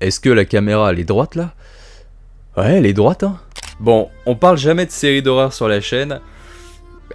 Est-ce que la caméra elle est droite là? Ouais, elle est droite hein. Bon, on parle jamais de séries d'horreur sur la chaîne.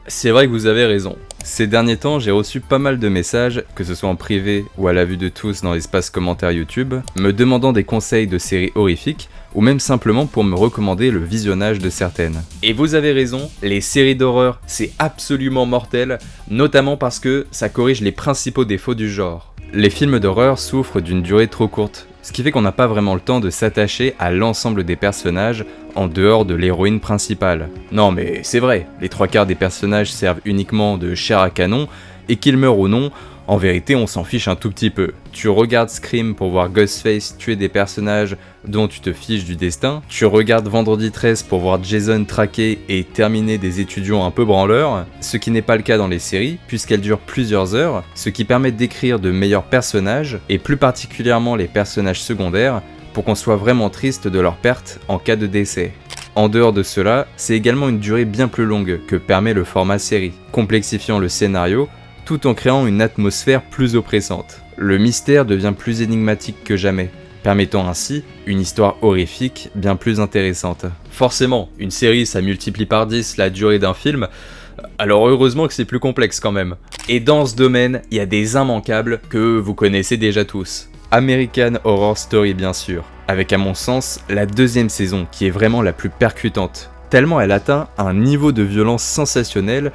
C'est vrai que vous avez raison. Ces derniers temps, j'ai reçu pas mal de messages, que ce soit en privé ou à la vue de tous dans l'espace commentaire YouTube, me demandant des conseils de séries horrifiques, ou même simplement pour me recommander le visionnage de certaines. Et vous avez raison, les séries d'horreur, c'est absolument mortel, notamment parce que ça corrige les principaux défauts du genre. Les films d'horreur souffrent d'une durée trop courte, ce qui fait qu'on n'a pas vraiment le temps de s'attacher à l'ensemble des personnages en dehors de l'héroïne principale. Non mais c'est vrai, les 3/4 des personnages servent uniquement de chair à canon, et qu'ils meurent ou non, en vérité on s'en fiche un tout petit peu. Tu regardes Scream pour voir Ghostface tuer des personnages dont tu te fiches du destin, tu regardes Vendredi 13 pour voir Jason traquer et terminer des étudiants un peu branleurs, ce qui n'est pas le cas dans les séries, puisqu'elles durent plusieurs heures, ce qui permet d'écrire de meilleurs personnages, et plus particulièrement les personnages secondaires, pour qu'on soit vraiment triste de leur perte en cas de décès. En dehors de cela, c'est également une durée bien plus longue que permet le format série, complexifiant le scénario, tout en créant une atmosphère plus oppressante. Le mystère devient plus énigmatique que jamais, permettant ainsi une histoire horrifique bien plus intéressante. Forcément, une série ça multiplie par 10 la durée d'un film, alors heureusement que c'est plus complexe quand même. Et dans ce domaine, il y a des immanquables que vous connaissez déjà tous. American Horror Story bien sûr, avec à mon sens la deuxième saison qui est vraiment la plus percutante, tellement elle atteint un niveau de violence sensationnel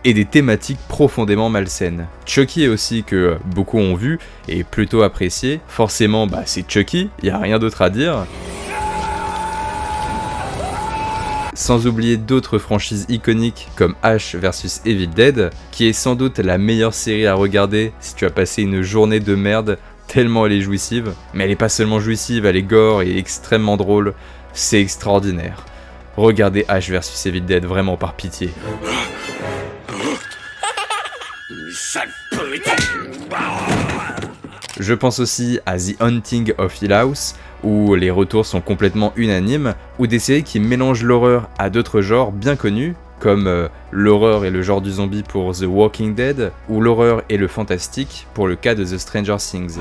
et des thématiques profondément malsaines. Chucky aussi que beaucoup ont vu et plutôt apprécié, forcément c'est Chucky, y a rien d'autre à dire. Sans oublier d'autres franchises iconiques comme Ash vs Evil Dead, qui est sans doute la meilleure série à regarder si tu as passé une journée de merde, tellement elle est jouissive. Mais elle est pas seulement jouissive, elle est gore et extrêmement drôle, c'est extraordinaire. Regardez Ash vs Evil Dead vraiment par pitié. Je pense aussi à The Haunting of Hill House, où les retours sont complètement unanimes, ou des séries qui mélangent l'horreur à d'autres genres bien connus, comme l'horreur et le genre du zombie pour The Walking Dead, ou l'horreur et le fantastique pour le cas de The Stranger Things.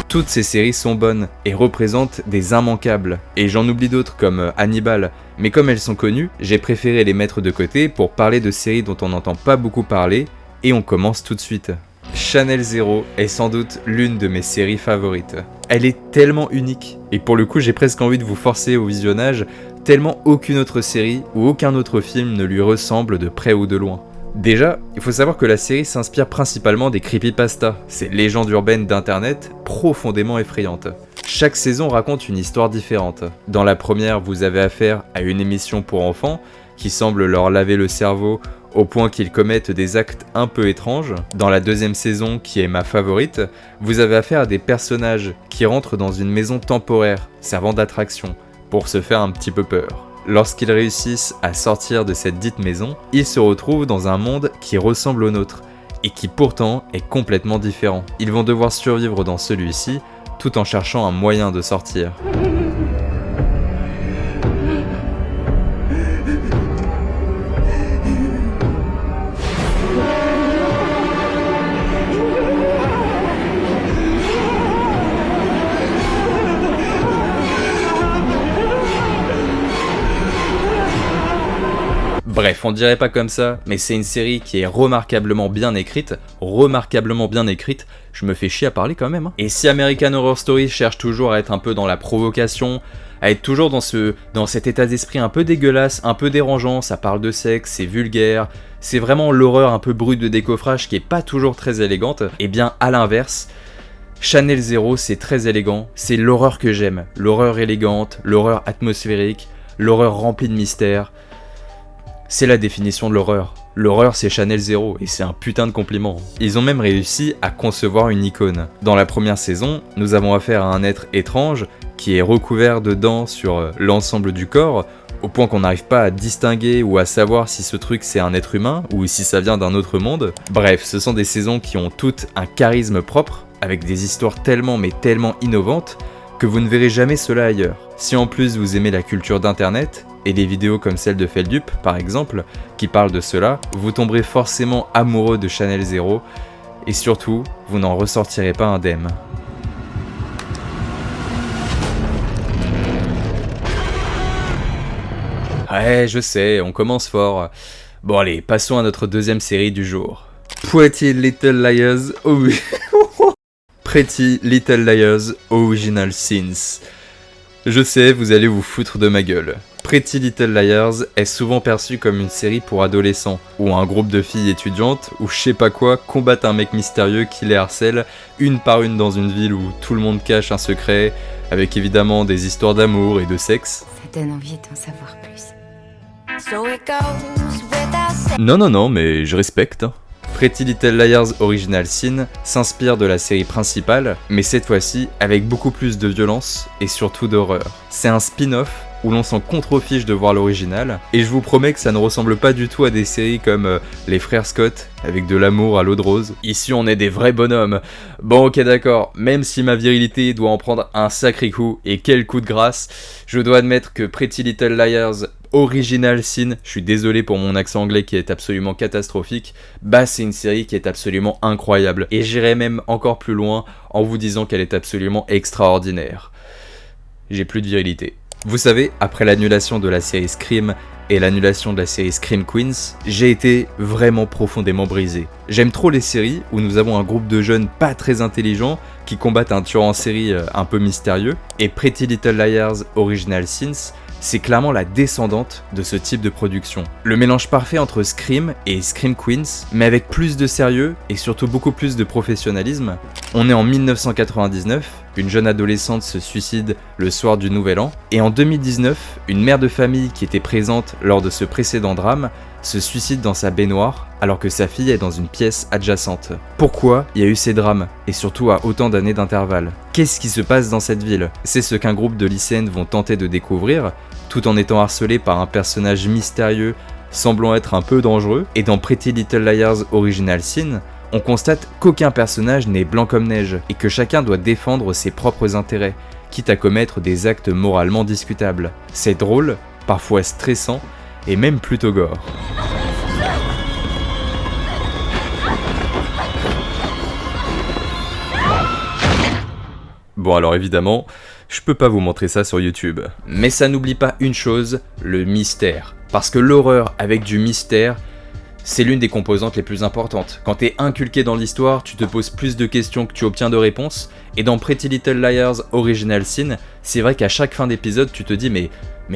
Toutes ces séries sont bonnes et représentent des immanquables, et j'en oublie d'autres comme Hannibal, mais comme elles sont connues, j'ai préféré les mettre de côté pour parler de séries dont on n'entend pas beaucoup parler, et on commence tout de suite. Channel Zero est sans doute l'une de mes séries favorites. Elle est tellement unique, et pour le coup j'ai presque envie de vous forcer au visionnage, tellement aucune autre série ou aucun autre film ne lui ressemble de près ou de loin. Déjà, il faut savoir que la série s'inspire principalement des creepypastas, ces légendes urbaines d'internet profondément effrayantes. Chaque saison raconte une histoire différente. Dans la première, vous avez affaire à une émission pour enfants qui semble leur laver le cerveau au point qu'ils commettent des actes un peu étranges. Dans la deuxième saison, qui est ma favorite, vous avez affaire à des personnages qui rentrent dans une maison temporaire servant d'attraction pour se faire un petit peu peur. Lorsqu'ils réussissent à sortir de cette dite maison, ils se retrouvent dans un monde qui ressemble au nôtre, et qui pourtant est complètement différent. Ils vont devoir survivre dans celui-ci, tout en cherchant un moyen de sortir. Bref, on dirait pas comme ça, mais c'est une série qui est remarquablement bien écrite, je me fais chier à parler quand même. Et si American Horror Story cherche toujours à être un peu dans la provocation, à être toujours dans cet état d'esprit un peu dégueulasse, un peu dérangeant, ça parle de sexe, c'est vulgaire, c'est vraiment l'horreur un peu brute de décoffrage qui est pas toujours très élégante, et bien à l'inverse, Channel Zero c'est très élégant, c'est l'horreur que j'aime, l'horreur élégante, l'horreur atmosphérique, l'horreur remplie de mystères. C'est la définition de l'horreur. L'horreur c'est Channel Zero et c'est un putain de compliment. Ils ont même réussi à concevoir une icône. Dans la première saison, nous avons affaire à un être étrange qui est recouvert de dents sur l'ensemble du corps, au point qu'on n'arrive pas à distinguer ou à savoir si ce truc c'est un être humain ou si ça vient d'un autre monde. Bref, ce sont des saisons qui ont toutes un charisme propre, avec des histoires tellement innovantes, que vous ne verrez jamais cela ailleurs. Si en plus vous aimez la culture d'internet, et des vidéos comme celle de Feldup, par exemple, qui parlent de cela, vous tomberez forcément amoureux de Channel Zero, et surtout, vous n'en ressortirez pas indemne. Ouais, je sais, on commence fort. Bon allez, passons à notre deuxième série du jour. Pretty Little Liars, Pretty Little Liars Original Sins. Je sais, vous allez vous foutre de ma gueule. Pretty Little Liars est souvent perçu comme une série pour adolescents, où un groupe de filles étudiantes, ou je sais pas quoi, combattent un mec mystérieux qui les harcèle une par une dans une ville où tout le monde cache un secret, avec évidemment des histoires d'amour et de sexe. Ça donne envie d'en savoir plus. Non, mais je respecte. Pretty Little Liars Original Sin s'inspire de la série principale, mais cette fois-ci avec beaucoup plus de violence et surtout d'horreur. C'est un spin-off où l'on s'en contrefiche de voir l'original, et je vous promets que ça ne ressemble pas du tout à des séries comme Les Frères Scott, avec de l'amour à l'eau de rose. Ici on est des vrais bonhommes. Bon ok d'accord, même si ma virilité doit en prendre un sacré coup, et quel coup de grâce, je dois admettre que Pretty Little Liars Original Sin, je suis désolé pour mon accent anglais qui est absolument catastrophique, bah c'est une série qui est absolument incroyable, et j'irai même encore plus loin en vous disant qu'elle est absolument extraordinaire. J'ai plus de virilité. Vous savez, après l'annulation de la série Scream et l'annulation de la série Scream Queens, j'ai été vraiment profondément brisé. J'aime trop les séries où nous avons un groupe de jeunes pas très intelligents qui combattent un tueur en série un peu mystérieux, et Pretty Little Liars Original Sins, c'est clairement la descendante de ce type de production. Le mélange parfait entre Scream et Scream Queens, mais avec plus de sérieux et surtout beaucoup plus de professionnalisme. On est en 1999, une jeune adolescente se suicide le soir du Nouvel An, et en 2019, une mère de famille qui était présente lors de ce précédent drame se suicide dans sa baignoire alors que sa fille est dans une pièce adjacente. Pourquoi il y a eu ces drames, et surtout à autant d'années d'intervalle? Qu'est-ce qui se passe dans cette ville? C'est ce qu'un groupe de lycéennes vont tenter de découvrir, tout en étant harcelés par un personnage mystérieux semblant être un peu dangereux, et dans Pretty Little Liars Original Sin, on constate qu'aucun personnage n'est blanc comme neige, et que chacun doit défendre ses propres intérêts, quitte à commettre des actes moralement discutables. C'est drôle, parfois stressant, et même plutôt gore. Bon alors évidemment, je peux pas vous montrer ça sur YouTube. Mais ça n'oublie pas une chose, le mystère. Parce que l'horreur avec du mystère, c'est l'une des composantes les plus importantes. Quand t'es inculqué dans l'histoire, tu te poses plus de questions que tu obtiens de réponses, et dans Pretty Little Liars Original Sin, c'est vrai qu'à chaque fin d'épisode, tu te dis mais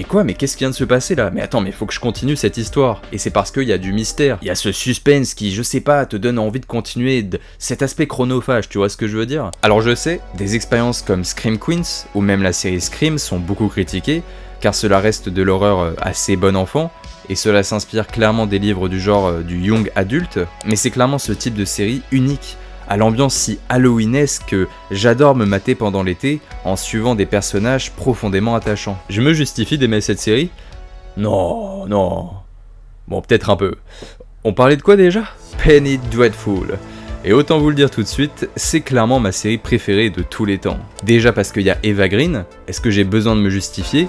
quoi, mais qu'est-ce qui vient de se passer là? Mais attends, mais faut que je continue cette histoire. Et c'est parce qu'il y a du mystère, il y a ce suspense qui, je sais pas, te donne envie de continuer, cet aspect chronophage, tu vois ce que je veux dire? Alors je sais, des expériences comme Scream Queens, ou même la série Scream sont beaucoup critiquées, car cela reste de l'horreur assez bon enfant, et cela s'inspire clairement des livres du genre du young adulte, mais c'est clairement ce type de série unique, à l'ambiance si halloweenesque que j'adore me mater pendant l'été en suivant des personnages profondément attachants. Je me justifie d'aimer cette série? Non. Bon, peut-être un peu. On parlait de quoi déjà? Penny Dreadful. Et autant vous le dire tout de suite, c'est clairement ma série préférée de tous les temps. Déjà parce qu'il y a Eva Green, est-ce que j'ai besoin de me justifier?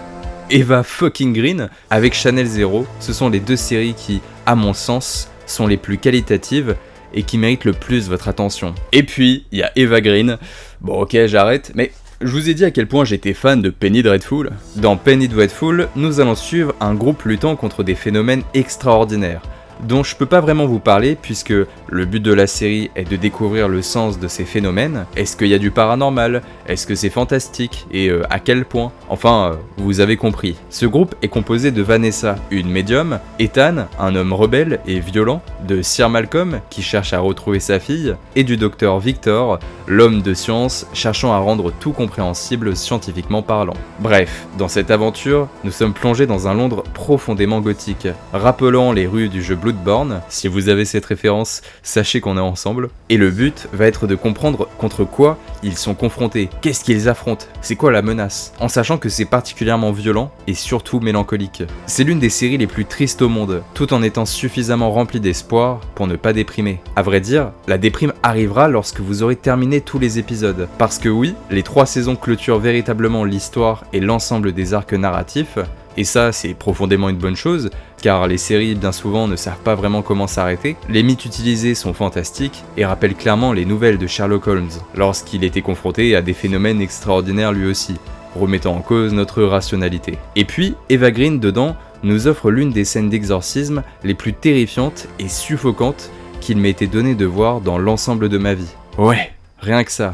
Eva fucking Green avec Channel Zero, ce sont les deux séries qui, à mon sens, sont les plus qualitatives et qui méritent le plus votre attention. Et puis, il y a Eva Green. Bon ok, j'arrête, mais je vous ai dit à quel point j'étais fan de Penny Dreadful. Dans Penny Dreadful, nous allons suivre un groupe luttant contre des phénomènes extraordinaires, dont je peux pas vraiment vous parler puisque le but de la série est de découvrir le sens de ces phénomènes. Est-ce qu'il y a du paranormal? Est-ce que c'est fantastique? Et à quel point? Enfin, vous avez compris. Ce groupe est composé de Vanessa, une médium, Ethan, un homme rebelle et violent, de Sir Malcolm, qui cherche à retrouver sa fille, et du docteur Victor, l'homme de science cherchant à rendre tout compréhensible scientifiquement parlant. Bref, dans cette aventure, nous sommes plongés dans un Londres profondément gothique, rappelant les rues du jeu Bloodborne. Si vous avez cette référence, sachez qu'on est ensemble. Et le but va être de comprendre contre quoi ils sont confrontés, qu'est-ce qu'ils affrontent, c'est quoi la menace, en sachant que c'est particulièrement violent et surtout mélancolique. C'est l'une des séries les plus tristes au monde, tout en étant suffisamment remplie d'espoir pour ne pas déprimer. À vrai dire, la déprime arrivera lorsque vous aurez terminé tous les épisodes, parce que oui, les 3 saisons clôturent véritablement l'histoire et l'ensemble des arcs narratifs, Et ça, c'est profondément une bonne chose, car les séries bien souvent ne savent pas vraiment comment s'arrêter. Les mythes utilisés sont fantastiques et rappellent clairement les nouvelles de Sherlock Holmes, lorsqu'il était confronté à des phénomènes extraordinaires lui aussi, remettant en cause notre rationalité. Et puis, Eva Green, dedans, nous offre l'une des scènes d'exorcisme les plus terrifiantes et suffocantes qu'il m'ait été donné de voir dans l'ensemble de ma vie. Ouais, rien que ça.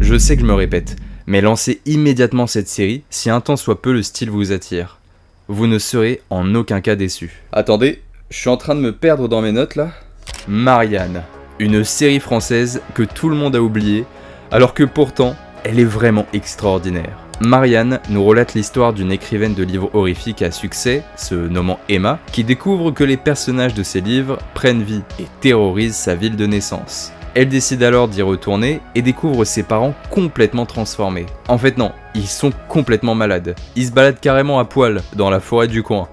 Je sais que je me répète, mais lancez immédiatement cette série si un tant soit peu le style vous attire. Vous ne serez en aucun cas déçu. Attendez, je suis en train de me perdre dans mes notes là. Marianne, une série française que tout le monde a oubliée, alors que pourtant, elle est vraiment extraordinaire. Marianne nous relate l'histoire d'une écrivaine de livres horrifiques à succès, se nommant Emma, qui découvre que les personnages de ses livres prennent vie et terrorisent sa ville de naissance. Elle décide alors d'y retourner et découvre ses parents complètement transformés. En fait non, ils sont complètement malades. Ils se baladent carrément à poil dans la forêt du coin.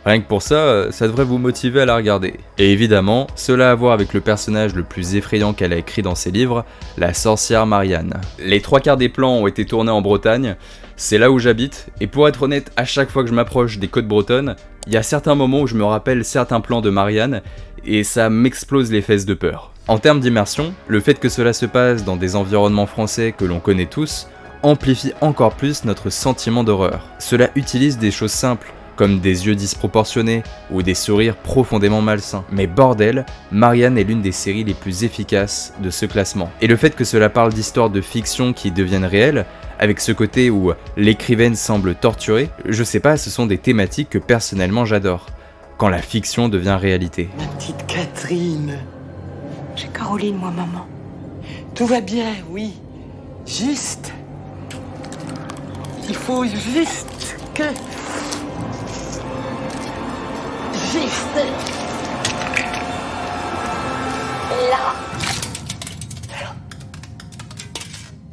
Rien que pour ça, ça devrait vous motiver à la regarder. Et évidemment, cela a à voir avec le personnage le plus effrayant qu'elle a écrit dans ses livres, la sorcière Marianne. Les 3/4 des plans ont été tournés en Bretagne, c'est là où j'habite, et pour être honnête, à chaque fois que je m'approche des côtes bretonnes, il y a certains moments où je me rappelle certains plans de Marianne, et ça m'explose les fesses de peur. En termes d'immersion, le fait que cela se passe dans des environnements français que l'on connaît tous, amplifie encore plus notre sentiment d'horreur. Cela utilise des choses simples, comme des yeux disproportionnés ou des sourires profondément malsains. Mais bordel, Marianne est l'une des séries les plus efficaces de ce classement. Et le fait que cela parle d'histoires de fiction qui deviennent réelles, avec ce côté où l'écrivaine semble torturée, je sais pas, ce sont des thématiques que personnellement j'adore. Quand la fiction devient réalité. Ma petite Catherine. J'ai Caroline, moi, maman. Tout va bien, oui. Juste. Il faut juste que... Juste. Là.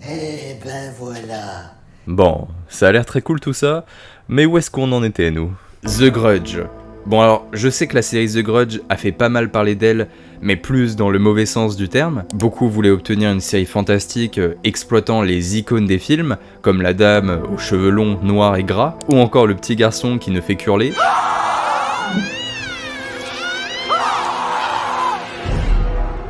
Eh ben voilà. Bon, ça a l'air très cool tout ça, mais où est-ce qu'on en était nous ? The Grudge. Bon alors, je sais que la série The Grudge a fait pas mal parler d'elle, mais plus dans le mauvais sens du terme. Beaucoup voulaient obtenir une série fantastique exploitant les icônes des films, comme la dame aux cheveux longs, noirs et gras, ou encore le petit garçon qui ne fait qu'hurler.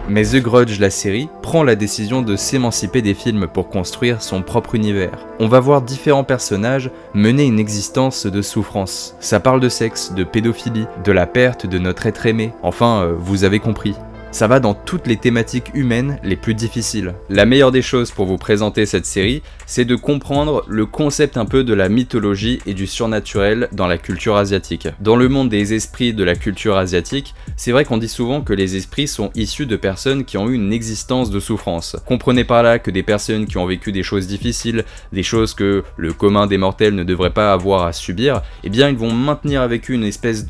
Mais The Grudge, la série, prend la décision de s'émanciper des films pour construire son propre univers. On va voir différents personnages mener une existence de souffrance. Ça parle de sexe, de pédophilie, de la perte de notre être aimé. Enfin, vous avez compris. Ça va dans toutes les thématiques humaines les plus difficiles. La meilleure des choses pour vous présenter cette série, c'est de comprendre le concept un peu de la mythologie et du surnaturel dans la culture asiatique. Dans le monde des esprits de la culture asiatique, c'est vrai qu'on dit souvent que les esprits sont issus de personnes qui ont eu une existence de souffrance. Comprenez par là que des personnes qui ont vécu des choses difficiles, des choses que le commun des mortels ne devrait pas avoir à subir, eh bien ils vont maintenir avec eux une espèce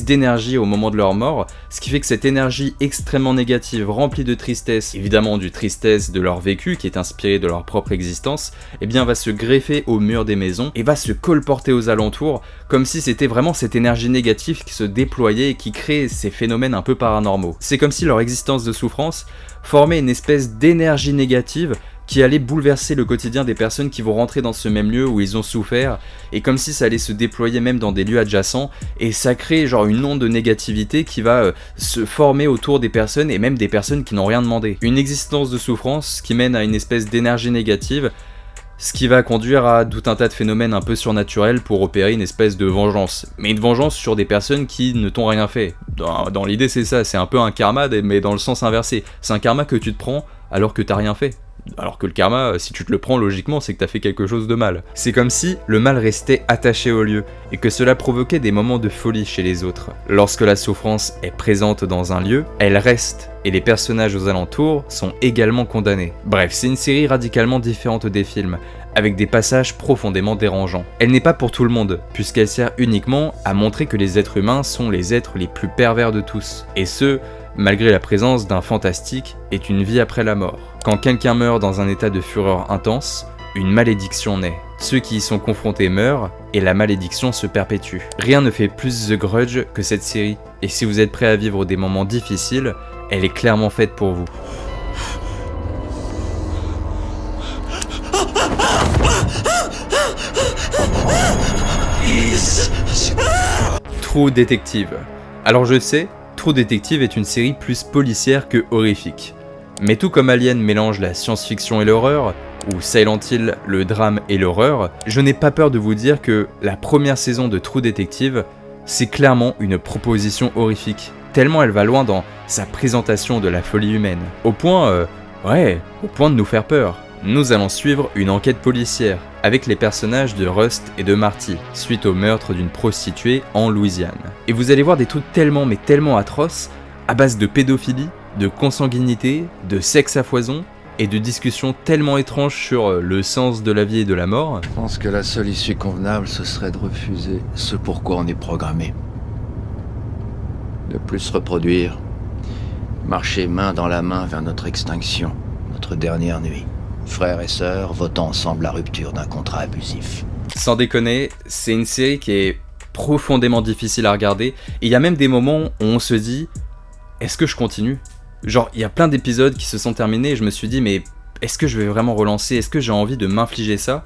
d'énergie au moment de leur mort, ce qui fait que cette énergie extrêmement négative, remplie de tristesse, évidemment du tristesse de leur vécu qui est inspiré de leur propre existence, eh bien va se greffer au mur des maisons et va se colporter aux alentours, comme si c'était vraiment cette énergie négative qui se déployait et qui créait ces phénomènes un peu paranormaux. C'est comme si leur existence de souffrance formait une espèce d'énergie négative qui allait bouleverser le quotidien des personnes qui vont rentrer dans ce même lieu où ils ont souffert, et comme si ça allait se déployer même dans des lieux adjacents, et ça crée genre une onde de négativité qui va se former autour des personnes, et même des personnes qui n'ont rien demandé. Une existence de souffrance qui mène à une espèce d'énergie négative, ce qui va conduire à tout un tas de phénomènes un peu surnaturels pour opérer une espèce de vengeance. Mais une vengeance sur des personnes qui ne t'ont rien fait. Dans l'idée c'est ça, c'est un peu un karma, mais dans le sens inversé. C'est un karma que tu te prends alors que t'as rien fait. Alors que le karma, si tu te le prends logiquement, c'est que t'as fait quelque chose de mal. C'est comme si le mal restait attaché au lieu, et que cela provoquait des moments de folie chez les autres. Lorsque la souffrance est présente dans un lieu, elle reste, et les personnages aux alentours sont également condamnés. Bref, c'est une série radicalement différente des films, avec des passages profondément dérangeants. Elle n'est pas pour tout le monde, puisqu'elle sert uniquement à montrer que les êtres humains sont les êtres les plus pervers de tous, et ce, malgré la présence d'un fantastique, est une vie après la mort. Quand quelqu'un meurt dans un état de fureur intense, une malédiction naît. Ceux qui y sont confrontés meurent, et la malédiction se perpétue. Rien ne fait plus The Grudge que cette série, et si vous êtes prêt à vivre des moments difficiles, elle est clairement faite pour vous. True Detective. Alors je sais, True Detective est une série plus policière que horrifique. Mais tout comme Alien mélange la science-fiction et l'horreur, ou Silent Hill le drame et l'horreur, je n'ai pas peur de vous dire que la première saison de True Detective, c'est clairement une proposition horrifique, tellement elle va loin dans sa présentation de la folie humaine. Au point de nous faire peur. Nous allons suivre une enquête policière, avec les personnages de Rust et de Marty, suite au meurtre d'une prostituée en Louisiane. Et vous allez voir des trucs tellement atroces, à base de pédophilie, de consanguinité, de sexe à foison, et de discussions tellement étranges sur le sens de la vie et de la mort. Je pense que la seule issue convenable, ce serait de refuser ce pourquoi on est programmé. De plus se reproduire, marcher main dans la main vers notre extinction, notre dernière nuit. Frères et sœurs votant ensemble la rupture d'un contrat abusif. Sans déconner, c'est une série qui est profondément difficile à regarder, et il y a même des moments où on se dit « Est-ce que je continue ?» Genre, il y a plein d'épisodes qui se sont terminés et je me suis dit « Mais est-ce que je vais vraiment relancer ? Est-ce que j'ai envie de m'infliger ça ?»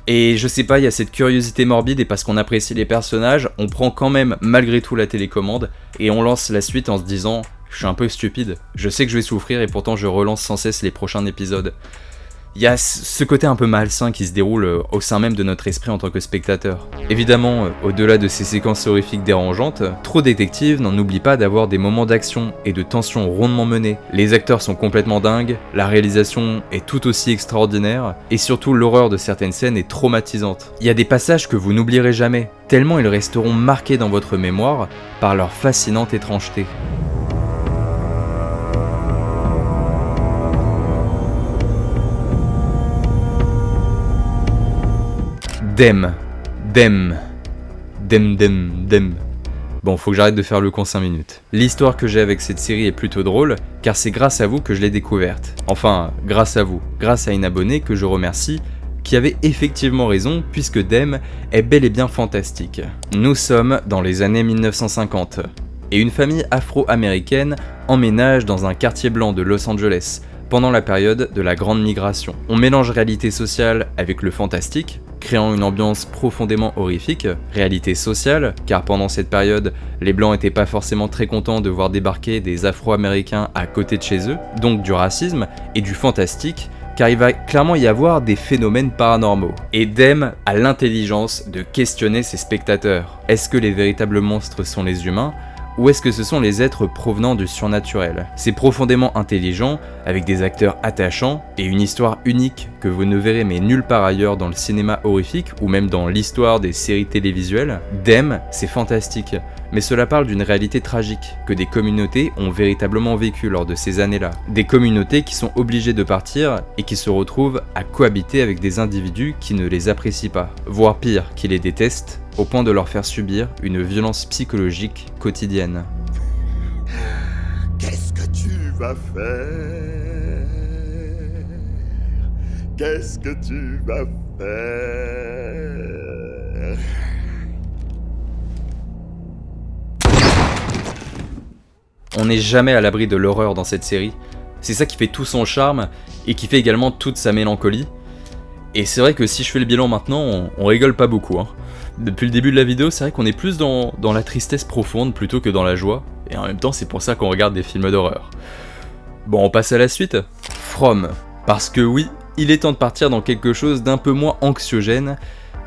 Et je sais pas, il y a cette curiosité morbide et parce qu'on apprécie les personnages, on prend quand même malgré tout la télécommande et on lance la suite en se disant « Je suis un peu stupide, je sais que je vais souffrir et pourtant je relance sans cesse les prochains épisodes. » Il y a ce côté un peu malsain qui se déroule au sein même de notre esprit en tant que spectateur. Évidemment, au-delà de ces séquences horrifiques dérangeantes, True Detective n'en oublie pas d'avoir des moments d'action et de tension rondement menés. Les acteurs sont complètement dingues, la réalisation est tout aussi extraordinaire, et surtout l'horreur de certaines scènes est traumatisante. Il y a des passages que vous n'oublierez jamais, tellement ils resteront marqués dans votre mémoire par leur fascinante étrangeté. Dem. Bon, faut que j'arrête de faire le con 5 minutes. L'histoire que j'ai avec cette série est plutôt drôle, car c'est grâce à vous que je l'ai découverte. Enfin, grâce à vous, grâce à une abonnée que je remercie, qui avait effectivement raison, puisque Dem est bel et bien fantastique. Nous sommes dans les années 1950, et une famille afro-américaine emménage dans un quartier blanc de Los Angeles, pendant la période de la Grande Migration. On mélange réalité sociale avec le fantastique, créant une ambiance profondément horrifique, réalité sociale, car pendant cette période, les Blancs étaient pas forcément très contents de voir débarquer des Afro-Américains à côté de chez eux, donc du racisme, et du fantastique, car il va clairement y avoir des phénomènes paranormaux. Et Dem a l'intelligence de questionner ses spectateurs. Est-ce que les véritables monstres sont les humains ? Ou est-ce que ce sont les êtres provenant du surnaturel ? C'est profondément intelligent, avec des acteurs attachants et une histoire unique que vous ne verrez mais nulle part ailleurs dans le cinéma horrifique ou même dans l'histoire des séries télévisuelles. Dem, c'est fantastique, mais cela parle d'une réalité tragique que des communautés ont véritablement vécu lors de ces années-là. Des communautés qui sont obligées de partir et qui se retrouvent à cohabiter avec des individus qui ne les apprécient pas, voire pire, qui les détestent, au point de leur faire subir une violence psychologique quotidienne. Qu'est-ce que tu vas faire? Qu'est-ce que tu vas faire? On n'est jamais à l'abri de l'horreur dans cette série. C'est ça qui fait tout son charme et qui fait également toute sa mélancolie. Et c'est vrai que si je fais le bilan maintenant, on rigole pas beaucoup. Depuis le début de la vidéo, c'est vrai qu'on est plus dans la tristesse profonde plutôt que dans la joie. Et en même temps, c'est pour ça qu'on regarde des films d'horreur. Bon, on passe à la suite. From. Parce que oui, il est temps de partir dans quelque chose d'un peu moins anxiogène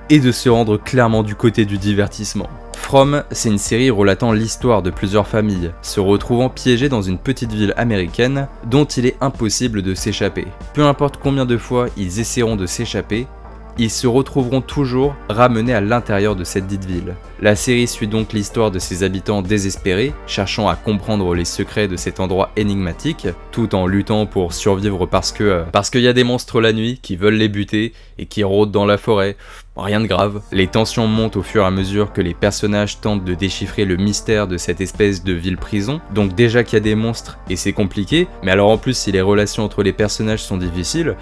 et de se rendre clairement du côté du divertissement. From, c'est une série relatant l'histoire de plusieurs familles, se retrouvant piégées dans une petite ville américaine dont il est impossible de s'échapper. Peu importe combien de fois ils essaieront de s'échapper, ils se retrouveront toujours ramenés à l'intérieur de cette dite ville. La série suit donc l'histoire de ses habitants désespérés, cherchant à comprendre les secrets de cet endroit énigmatique, tout en luttant pour survivre parce qu'il y a des monstres la nuit qui veulent les buter et qui rôdent dans la forêt. Rien de grave. Les tensions montent au fur et à mesure que les personnages tentent de déchiffrer le mystère de cette espèce de ville-prison. Donc déjà qu'il y a des monstres et c'est compliqué, mais alors en plus si les relations entre les personnages sont difficiles,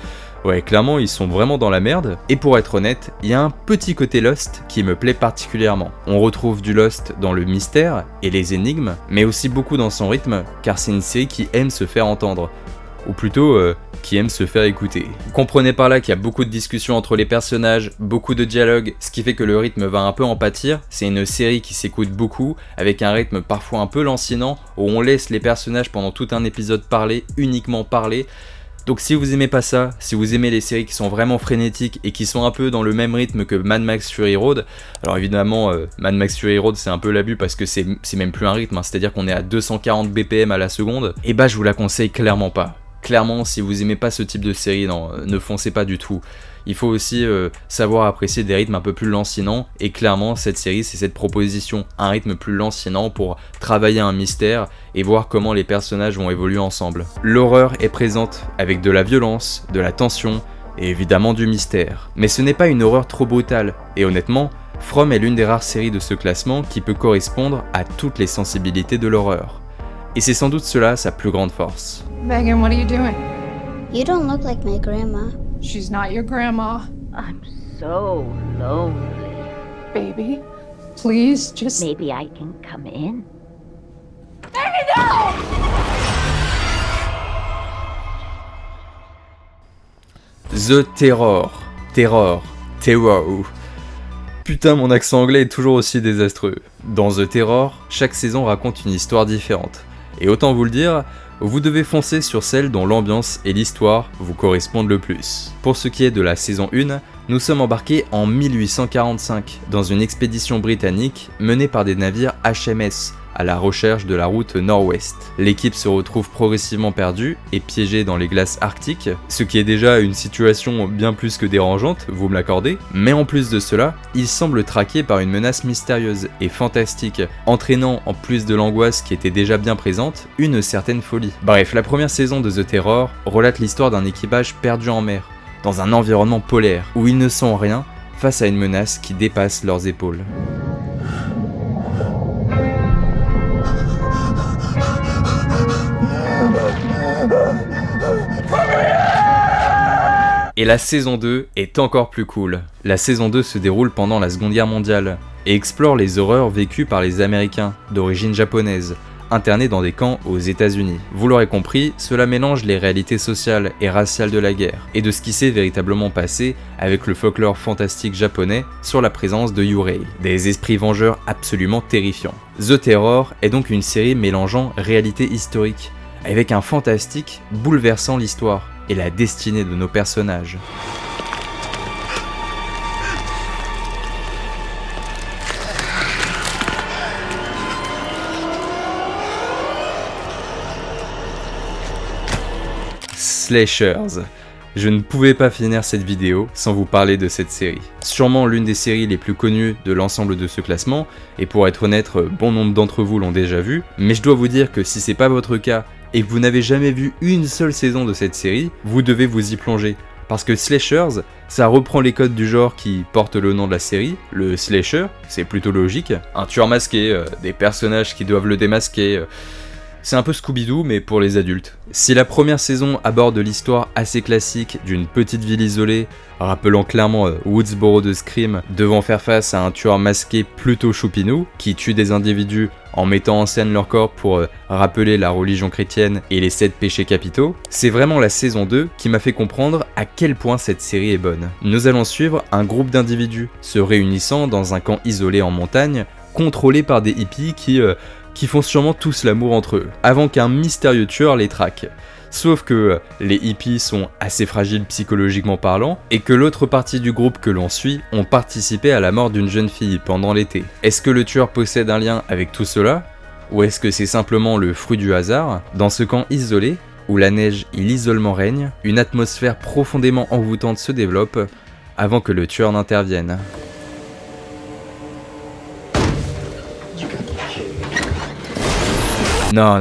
ouais, clairement, ils sont vraiment dans la merde. Et pour être honnête, il y a un petit côté Lost qui me plaît particulièrement. On retrouve du Lost dans le mystère et les énigmes, mais aussi beaucoup dans son rythme, car c'est une série qui aime se faire entendre. Ou plutôt, qui aime se faire écouter. Vous comprenez par là qu'il y a beaucoup de discussions entre les personnages, beaucoup de dialogues, ce qui fait que le rythme va un peu en pâtir. C'est une série qui s'écoute beaucoup, avec un rythme parfois un peu lancinant, où on laisse les personnages pendant tout un épisode parler, uniquement parler. Donc si vous aimez pas ça, si vous aimez les séries qui sont vraiment frénétiques et qui sont un peu dans le même rythme que Mad Max Fury Road, alors évidemment Mad Max Fury Road c'est un peu l'abus parce que c'est même plus un rythme, hein, c'est-à-dire qu'on est à 240 BPM à la seconde, et bah je vous la conseille clairement pas. Clairement, si vous aimez pas ce type de série, non, ne foncez pas du tout. Il faut aussi savoir apprécier des rythmes un peu plus lancinants, et clairement cette série c'est cette proposition, un rythme plus lancinant pour travailler un mystère et voir comment les personnages vont évoluer ensemble. L'horreur est présente avec de la violence, de la tension et évidemment du mystère. Mais ce n'est pas une horreur trop brutale, et honnêtement, From est l'une des rares séries de ce classement qui peut correspondre à toutes les sensibilités de l'horreur. Et c'est sans doute cela sa plus grande force. Megan, what are you doing? You don't look like my grandma. She's not your grandma. I'm so lonely. Baby, please just... Maybe I can come in. The Terror. Terror. Putain, mon accent anglais est toujours aussi désastreux. Dans The Terror, chaque saison raconte une histoire différente. Et autant vous le dire, vous devez foncer sur celle dont l'ambiance et l'histoire vous correspondent le plus. Pour ce qui est de la saison 1, nous sommes embarqués en 1845 dans une expédition britannique menée par des navires HMS à la recherche de la route nord-ouest. L'équipe se retrouve progressivement perdue et piégée dans les glaces arctiques, ce qui est déjà une situation bien plus que dérangeante, vous me l'accordez, mais en plus de cela, ils semblent traqués par une menace mystérieuse et fantastique, entraînant, en plus de l'angoisse qui était déjà bien présente, une certaine folie. Bref, la première saison de The Terror relate l'histoire d'un équipage perdu en mer, dans un environnement polaire, où ils ne sont rien face à une menace qui dépasse leurs épaules. Et la saison 2 est encore plus cool. La saison 2 se déroule pendant la Seconde Guerre mondiale et explore les horreurs vécues par les Américains d'origine japonaise, internés dans des camps aux États-Unis. Vous l'aurez compris, cela mélange les réalités sociales et raciales de la guerre et de ce qui s'est véritablement passé avec le folklore fantastique japonais sur la présence de Yurei, des esprits vengeurs absolument terrifiants. The Terror est donc une série mélangeant réalité historique avec un fantastique bouleversant l'histoire et la destinée de nos personnages. Slashers. Je ne pouvais pas finir cette vidéo sans vous parler de cette série. Sûrement l'une des séries les plus connues de l'ensemble de ce classement, et pour être honnête, bon nombre d'entre vous l'ont déjà vu, mais je dois vous dire que si c'est pas votre cas, et que vous n'avez jamais vu une seule saison de cette série, vous devez vous y plonger. Parce que Slashers, ça reprend les codes du genre qui portent le nom de la série, le slasher, c'est plutôt logique, un tueur masqué, des personnages qui doivent le démasquer, c'est un peu Scooby-Doo mais pour les adultes. Si la première saison aborde l'histoire assez classique d'une petite ville isolée, rappelant clairement Woodsboro de Scream, devant faire face à un tueur masqué plutôt choupinou, qui tue des individus en mettant en scène leur corps pour rappeler la religion chrétienne et les 7 péchés capitaux, c'est vraiment la saison 2 qui m'a fait comprendre à quel point cette série est bonne. Nous allons suivre un groupe d'individus se réunissant dans un camp isolé en montagne, contrôlé par des hippies qui font sûrement tous l'amour entre eux, avant qu'un mystérieux tueur les traque. Sauf que les hippies sont assez fragiles psychologiquement parlant, et que l'autre partie du groupe que l'on suit ont participé à la mort d'une jeune fille pendant l'été. Est-ce que le tueur possède un lien avec tout cela ? Ou est-ce que c'est simplement le fruit du hasard ? Dans ce camp isolé, où la neige et l'isolement règnent, une atmosphère profondément envoûtante se développe, avant que le tueur n'intervienne. Non,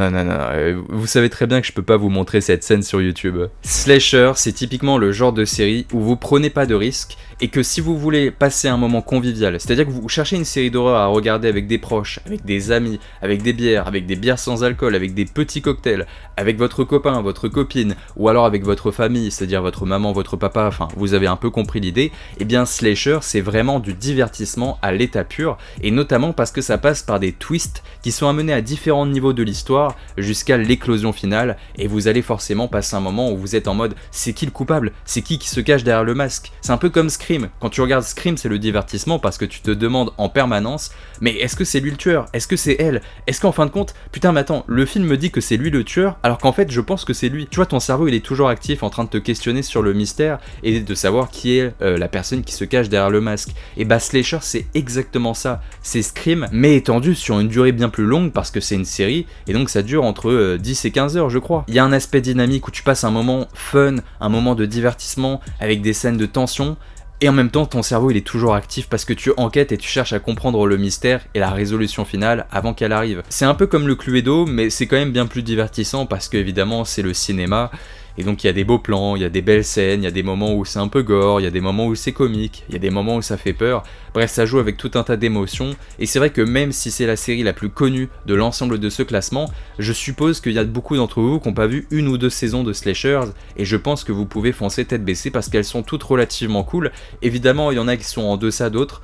vous savez très bien que je peux pas vous montrer cette scène sur YouTube. Slasher, c'est typiquement le genre de série où vous prenez pas de risques et que si vous voulez passer un moment convivial, c'est-à-dire que vous cherchez une série d'horreur à regarder avec des proches, avec des amis, avec des bières sans alcool, avec des petits cocktails, avec votre copain, votre copine, ou alors avec votre famille, c'est-à-dire votre maman, votre papa, enfin, vous avez un peu compris l'idée, eh bien Slasher, c'est vraiment du divertissement à l'état pur, et notamment parce que ça passe par des twists qui sont amenés à différents niveaux de l'histoire, jusqu'à l'éclosion finale, et vous allez forcément passer un moment où vous êtes en mode, c'est qui le coupable? C'est qui se cache derrière le masque? C'est un peu comme Scream. Quand tu regardes Scream, c'est le divertissement parce que tu te demandes en permanence, mais est-ce que c'est lui le tueur? Est-ce que c'est elle? Est-ce qu'en fin de compte, putain mais attends, le film me dit que c'est lui le tueur, alors qu'en fait je pense que c'est lui. Tu vois, ton cerveau il est toujours actif en train de te questionner sur le mystère et de savoir qui est la personne qui se cache derrière le masque. Et bah Slasher c'est exactement ça, c'est Scream mais étendu sur une durée bien plus longue parce que c'est une série et donc ça dure entre 10 et 15 heures je crois. Il y a un aspect dynamique où tu passes un moment fun, un moment de divertissement avec des scènes de tension. Et en même temps, ton cerveau il est toujours actif parce que tu enquêtes et tu cherches à comprendre le mystère et la résolution finale avant qu'elle arrive. C'est un peu comme le Cluedo, mais c'est quand même bien plus divertissant parce que évidemment c'est le cinéma. Et donc il y a des beaux plans, il y a des belles scènes, il y a des moments où c'est un peu gore, il y a des moments où c'est comique, il y a des moments où ça fait peur. Bref, ça joue avec tout un tas d'émotions. Et c'est vrai que même si c'est la série la plus connue de l'ensemble de ce classement, je suppose qu'il y a beaucoup d'entre vous qui n'ont pas vu une ou deux saisons de Slashers. Et je pense que vous pouvez foncer tête baissée parce qu'elles sont toutes relativement cool. Évidemment, il y en a qui sont en deçà d'autres.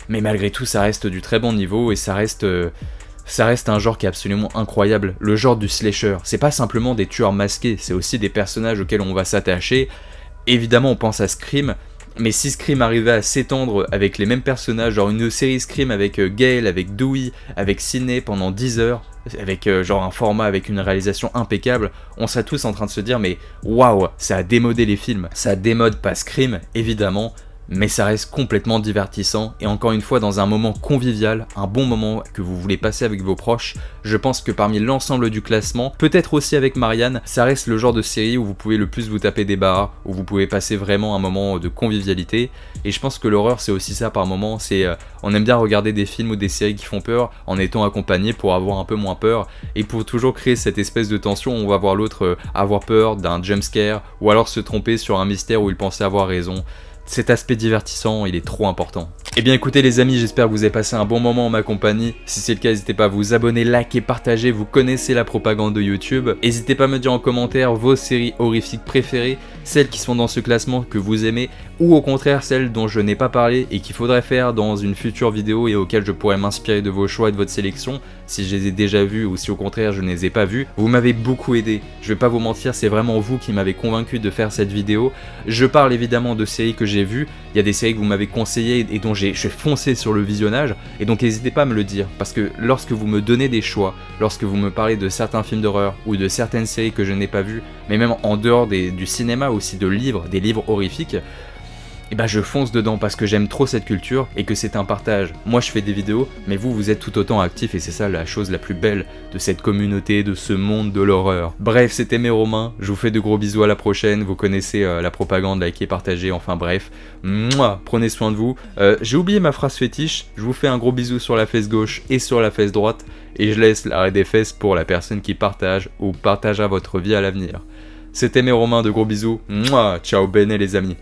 Mais malgré tout, ça reste du très bon niveau et ça reste un genre qui est absolument incroyable, le genre du slasher. C'est pas simplement des tueurs masqués, c'est aussi des personnages auxquels on va s'attacher. Évidemment, on pense à Scream, mais si Scream arrivait à s'étendre avec les mêmes personnages, genre une série Scream avec Gail, avec Dewey, avec Sidney pendant 10 heures, avec genre un format avec une réalisation impeccable, on serait tous en train de se dire mais waouh, ça a démodé les films. Ça démode pas Scream, évidemment, mais ça reste complètement divertissant et encore une fois dans un moment convivial, un bon moment que vous voulez passer avec vos proches. Je pense que parmi l'ensemble du classement, peut-être aussi avec Marianne, ça reste le genre de série où vous pouvez le plus vous taper des barres, où vous pouvez passer vraiment un moment de convivialité. Et je pense que l'horreur c'est aussi ça par moment, on aime bien regarder des films ou des séries qui font peur en étant accompagné pour avoir un peu moins peur et pour toujours créer cette espèce de tension où on va voir l'autre avoir peur d'un jumpscare ou alors se tromper sur un mystère où il pensait avoir raison. Cet aspect divertissant, il est trop important. Eh bien écoutez les amis, j'espère que vous avez passé un bon moment en ma compagnie. Si c'est le cas, n'hésitez pas à vous abonner, liker, partager, vous connaissez la propagande de YouTube. N'hésitez pas à me dire en commentaire vos séries horrifiques préférées, celles qui sont dans ce classement que vous aimez, ou au contraire celles dont je n'ai pas parlé et qu'il faudrait faire dans une future vidéo et auxquelles je pourrais m'inspirer de vos choix et de votre sélection, si je les ai déjà vues ou si au contraire je ne les ai pas vues. Vous m'avez beaucoup aidé, je vais pas vous mentir, c'est vraiment vous qui m'avez convaincu de faire cette vidéo. Je parle évidemment de séries que j'ai vues, il y a des séries que vous m'avez conseillées et dont je suis foncé sur le visionnage, et donc n'hésitez pas à me le dire, parce que lorsque vous me donnez des choix, lorsque vous me parlez de certains films d'horreur ou de certaines séries que je n'ai pas vues, mais même en dehors du cinéma aussi, de livres, des livres horrifiques, et bah je fonce dedans parce que j'aime trop cette culture et que c'est un partage. Moi je fais des vidéos, mais vous êtes tout autant actifs et c'est ça la chose la plus belle de cette communauté, de ce monde de l'horreur. Bref, c'était Méromain, je vous fais de gros bisous à la prochaine, vous connaissez la propagande, likez, partagez, enfin bref. Mouah, prenez soin de vous. J'ai oublié ma phrase fétiche, je vous fais un gros bisou sur la fesse gauche et sur la fesse droite, et je laisse l'arrêt des fesses pour la personne qui partage ou partagera votre vie à l'avenir. C'était Méromain, de gros bisous. Mouah, ciao bene les amis.